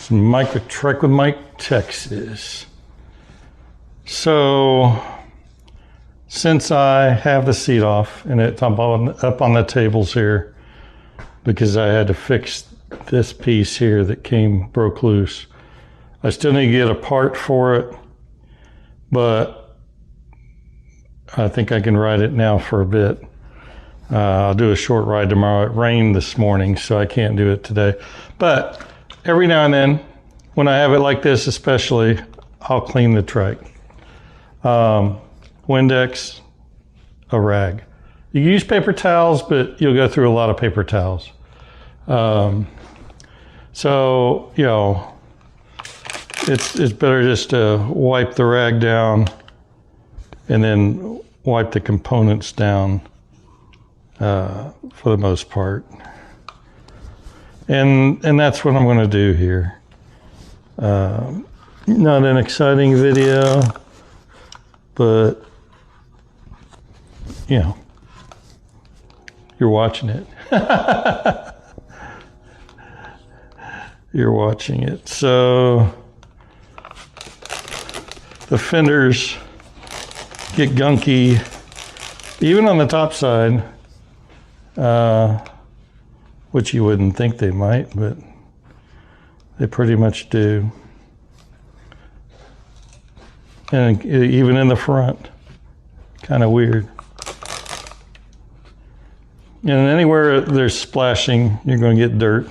It's Mike with Trike with Mike, Texas. So, since I have the seat off and it's up on the tables here because I had to fix this piece here that broke loose. I still need to get a part for it, but I think I can ride it now for a bit. I'll do a short ride tomorrow. It rained this morning, so I can't do it today. But every now and then, when I have it like this especially, I'll clean the trike. Windex, a rag. You can use paper towels, but you'll go through a lot of paper towels. So, you know, it's better just to wipe the rag down and then wipe the components down for the most part. And that's what I'm going to do here. Not an exciting video, but, you know, you're watching it. You're watching it. So the fenders get gunky, even on the top side, which you wouldn't think they might, but they pretty much do. And even in the front, kind of weird. And anywhere there's splashing, you're going to get dirt.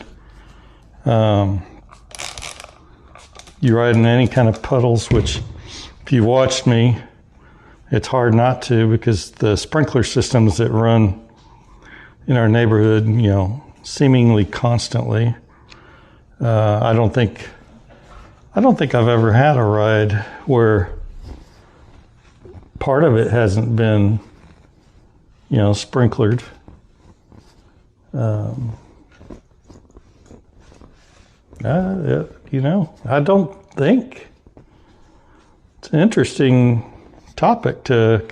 You ride in any kind of puddles, which if you've watched me, it's hard not to because the sprinkler systems that run in our neighborhood, you know, seemingly constantly. I don't think I've ever had a ride where part of it hasn't been, you know, sprinklered. You know, I don't think. It's an interesting topic to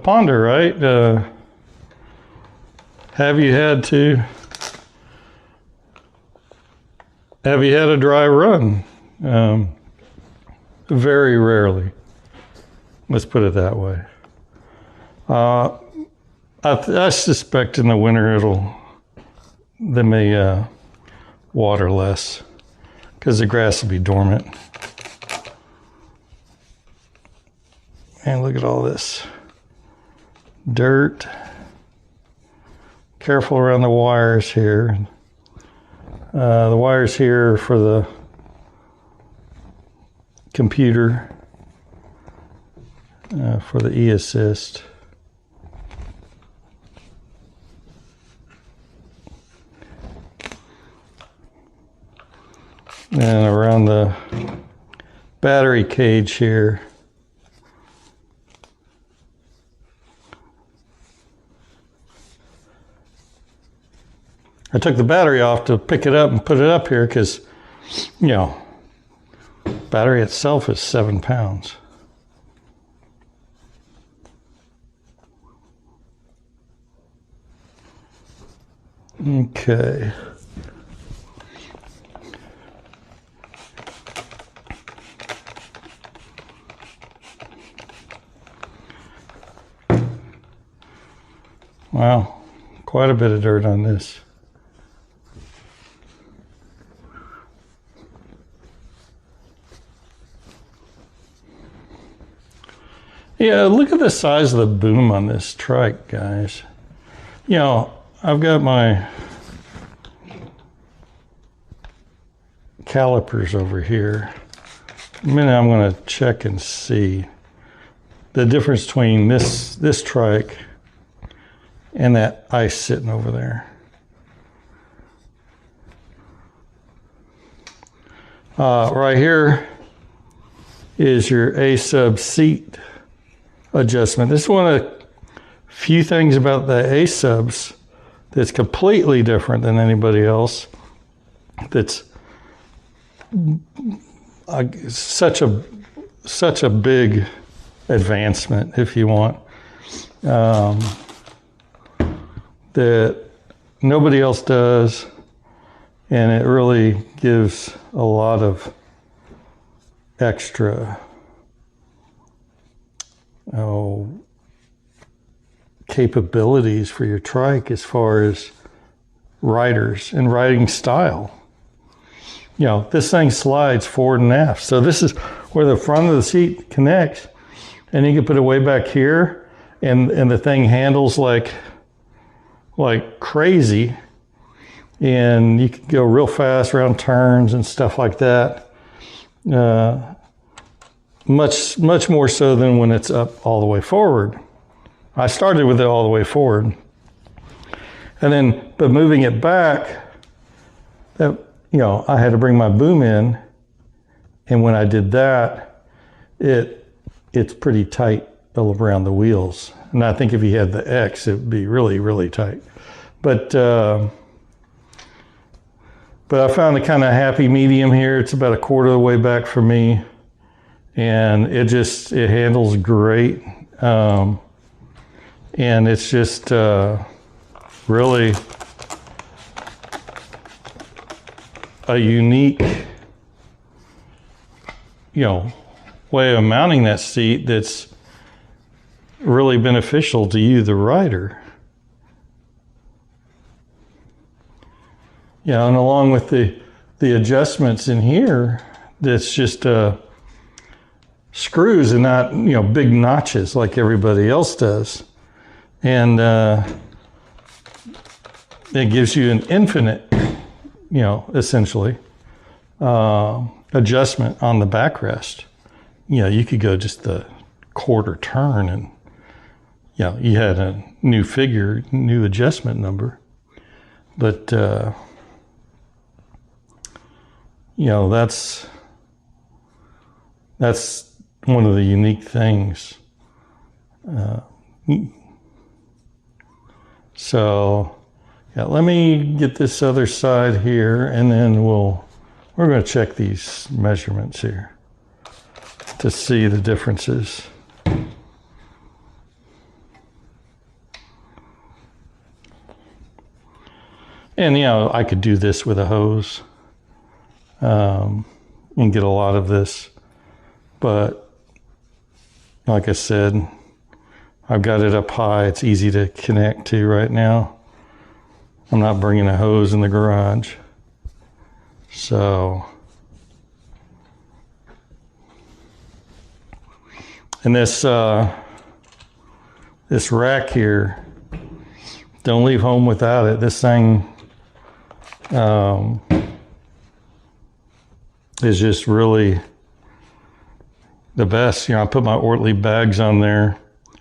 ponder, right? Have you had a dry run? Very rarely. Let's put it that way. I suspect in the winter they may water less because the grass will be dormant. And look at all this dirt. Careful around the wires here. The wires here are for the computer, for the e-assist. And around the battery cage here. I took the battery off to pick it up and put it up here because, you know, battery itself is 7 pounds. Okay. Wow, quite a bit of dirt on this. Yeah, look at the size of the boom on this trike, guys. You know, I've got my calipers over here. In a minute, I'm going to check and see the difference between this trike and that ice sitting over there. Right here is your Azub seat adjustment. This is one of the few things about the Azubs that's completely different than anybody else. That's such a big advancement, if you want, that nobody else does, and it really gives a lot of extra capabilities for your trike as far as riders and riding style. You know, this thing slides forward and aft. So this is where the front of the seat connects, and you can put it way back here, and the thing handles like crazy, and you can go real fast around turns and stuff like that. Much more so than when it's up all the way forward. I started with it all the way forward, and then but moving it back, that, you know, I had to bring my boom in, and when I did that, it's pretty tight all around the wheels. And I think if you had the X, it would be really, really tight. But I found a kind of happy medium here. It's about a quarter of the way back for me, and it handles great. And it's just really a unique, way of mounting that seat that's really beneficial to you, the rider. And along with the adjustments in here, that's just screws and not, big notches like everybody else does. And it gives you an infinite, essentially, adjustment on the backrest. You could go just the quarter turn and, you had a new figure, new adjustment number. But, that's one of the unique things. So, let me get this other side here, and then we're going to check these measurements here to see the differences. And, I could do this with a hose and get a lot of this. But, like I said, I've got it up high. It's easy to connect to right now. I'm not bringing a hose in the garage. So, and this rack here, don't leave home without it. This thing is just really the best. I put my Ortley bags on there.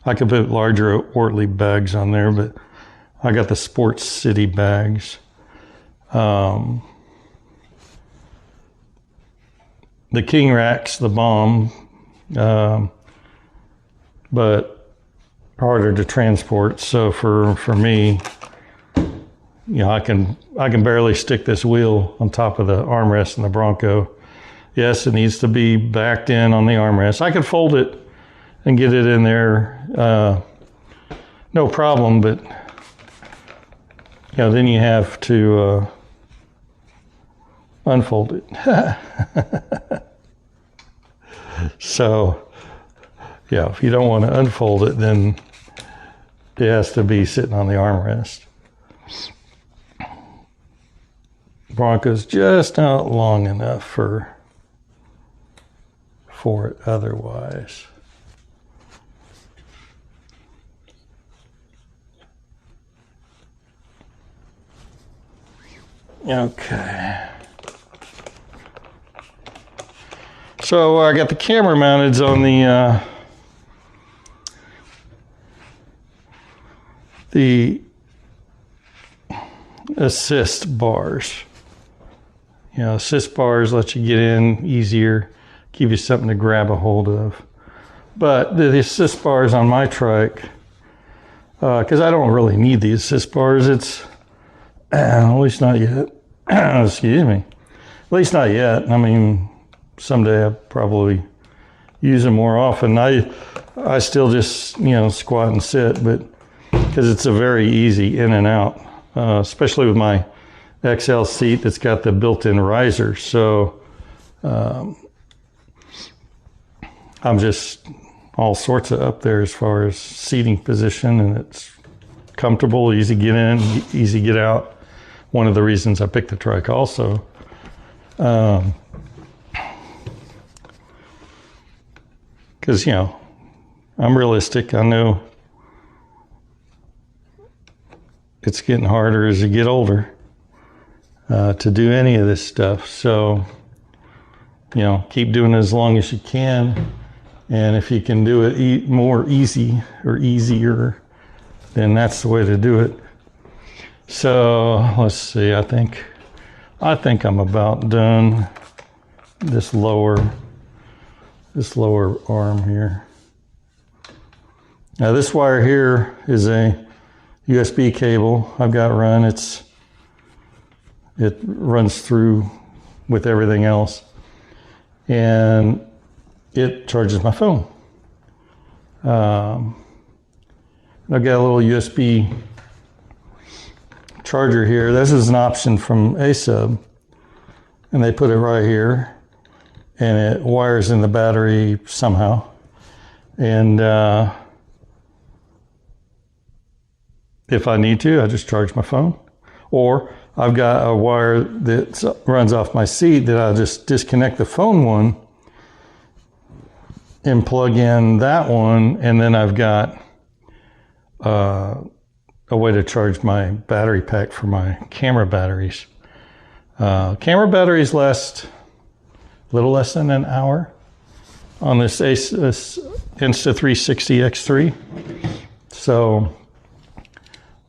I could put larger Ortley bags on there, but I got the Sports City bags. The King Rack's the bomb, but harder to transport. So for me, I can barely stick this wheel on top of the armrest in the Bronco. Yes, it needs to be backed in on the armrest. I could fold it and get it in there, no problem, but then you have to unfold it. So, if you don't want to unfold it, then it has to be sitting on the armrest. Bronco's just not long enough for it otherwise. Okay. So I got the camera mounted on the assist bars. Assist bars let you get in easier, give you something to grab a hold of. But the assist bars on my trike, because I don't really need the assist bars, at least not yet. Excuse me. At least not yet. I mean, someday I'll probably use them more often. I still just, squat and sit, but because it's a very easy in and out, especially with my XL seat that's got the built-in riser. So I'm just all sorts of up there as far as seating position, and it's comfortable, easy to get in, easy to get out. One of the reasons I picked the Trike also. Because, you know, I'm realistic. I know it's getting harder as you get older to do any of this stuff. So, you know, keep doing it as long as you can. And if you can do it more easy or easier, then that's the way to do it. So let's see, I think I'm about done this lower arm here. Now this wire here is a USB cable I've got run. It runs through with everything else, and it charges my phone. I've got a little USB charger here. This is an option from Azub, and they put it right here, and it wires in the battery somehow. And if I need to, I just charge my phone. Or I've got a wire that runs off my seat that I just disconnect the phone one and plug in that one, and then I've got a way to charge my battery pack for my camera batteries. Camera batteries last a little less than an hour on this Insta360 X3. So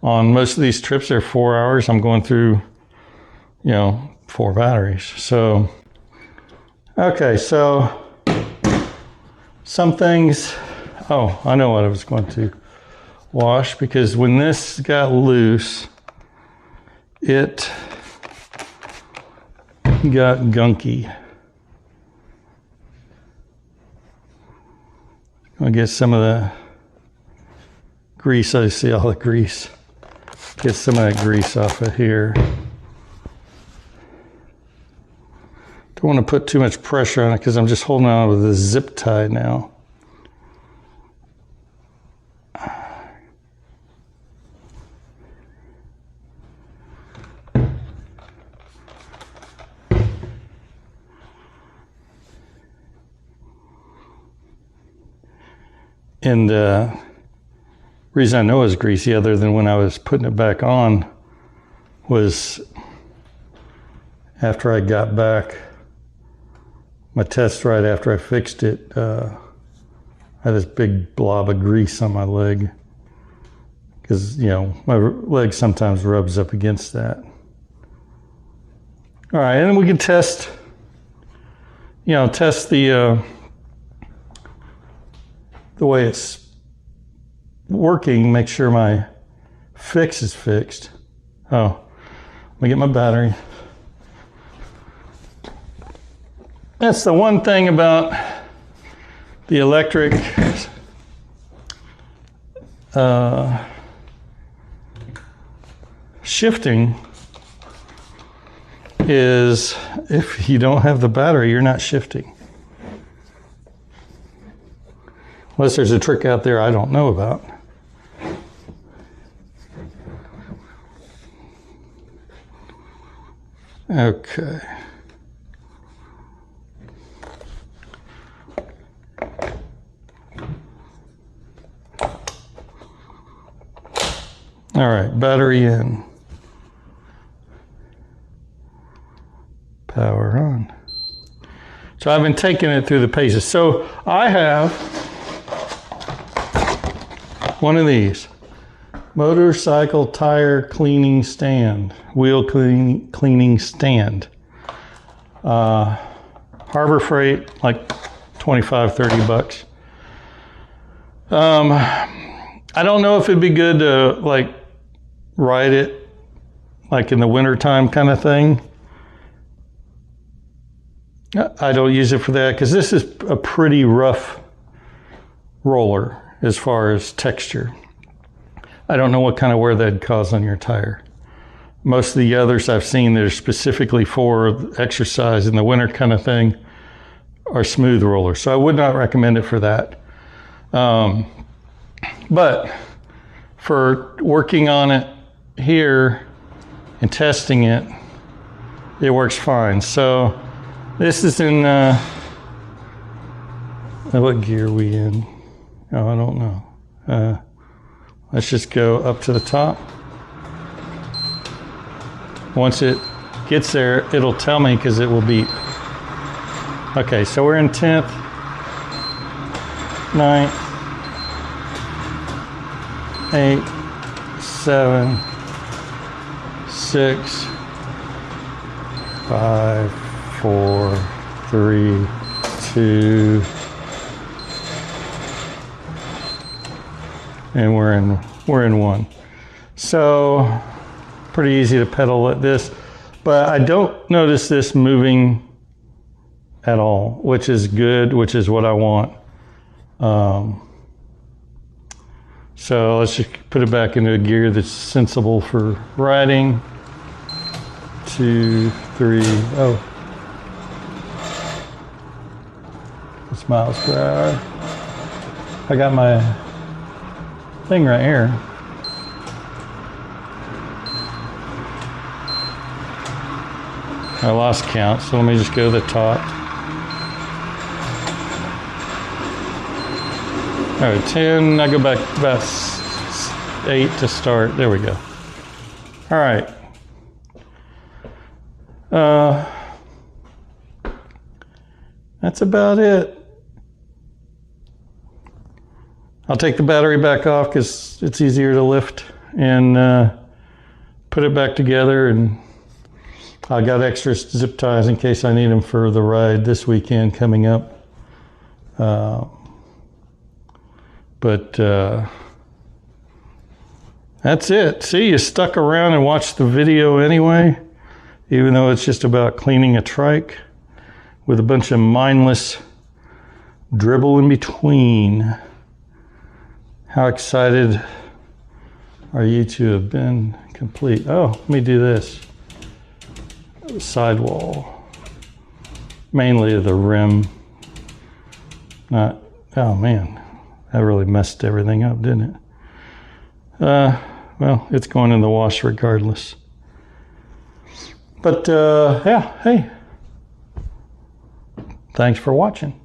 on most of these trips, they're 4 hours. I'm going through, 4 batteries. So, okay, so some things, I know what I was going to wash, because when this got loose, it got gunky. I'll get some of the grease. I see all the grease. Get some of that grease off of here. Don't want to put too much pressure on it because I'm just holding on with a zip tie now. And the reason I know it's greasy, other than when I was putting it back on, was after I got back, my test right after I fixed it, I had this big blob of grease on my leg, because, my leg sometimes rubs up against that. All right, and then we can test the way it's working, make sure my fix is fixed. Let me get my battery. That's the one thing about the electric shifting is if you don't have the battery, you're not shifting. Unless there's a trick out there I don't know about. Okay. All right, battery in. Power on. So I've been taking it through the paces. So I have one of these motorcycle tire cleaning stand, wheel cleaning stand. Harbor Freight, like 25, 30 bucks. I don't know if it'd be good to ride it like in the wintertime kind of thing. I don't use it for that because this is a pretty rough roller as far as texture. I don't know what kind of wear that'd cause on your tire. Most of the others I've seen that are specifically for exercise in the winter kind of thing are smooth rollers. So I would not recommend it for that. But for working on it here and testing it, it works fine. So this is in, what gear are we in? Oh, I don't know. Let's just go up to the top. Once it gets there, it'll tell me because it will beep. Okay, so we're in 10th, 9th, 8, 7, 6, 5, 4, 3, 2, and we're in 1. So pretty easy to pedal at this, but I don't notice this moving at all, which is good, which is what I want. So let's just put it back into a gear that's sensible for riding. 2, 3, oh. That's miles per hour. I got my thing right here. I lost count, so let me just go to the top. All right, 10, I go back about 8 to start. There we go. All right. That's about it. I'll take the battery back off because it's easier to lift, and put it back together, and I got extra zip ties in case I need them for the ride this weekend coming up. But that's it. See, you stuck around and watched the video anyway, even though it's just about cleaning a trike with a bunch of mindless dribble in between. How excited are you to have been complete? Oh, let me do this. Sidewall. Mainly the rim. Not, oh man. That really messed everything up, didn't it? Well, it's going in the wash regardless. But yeah, hey. Thanks for watching.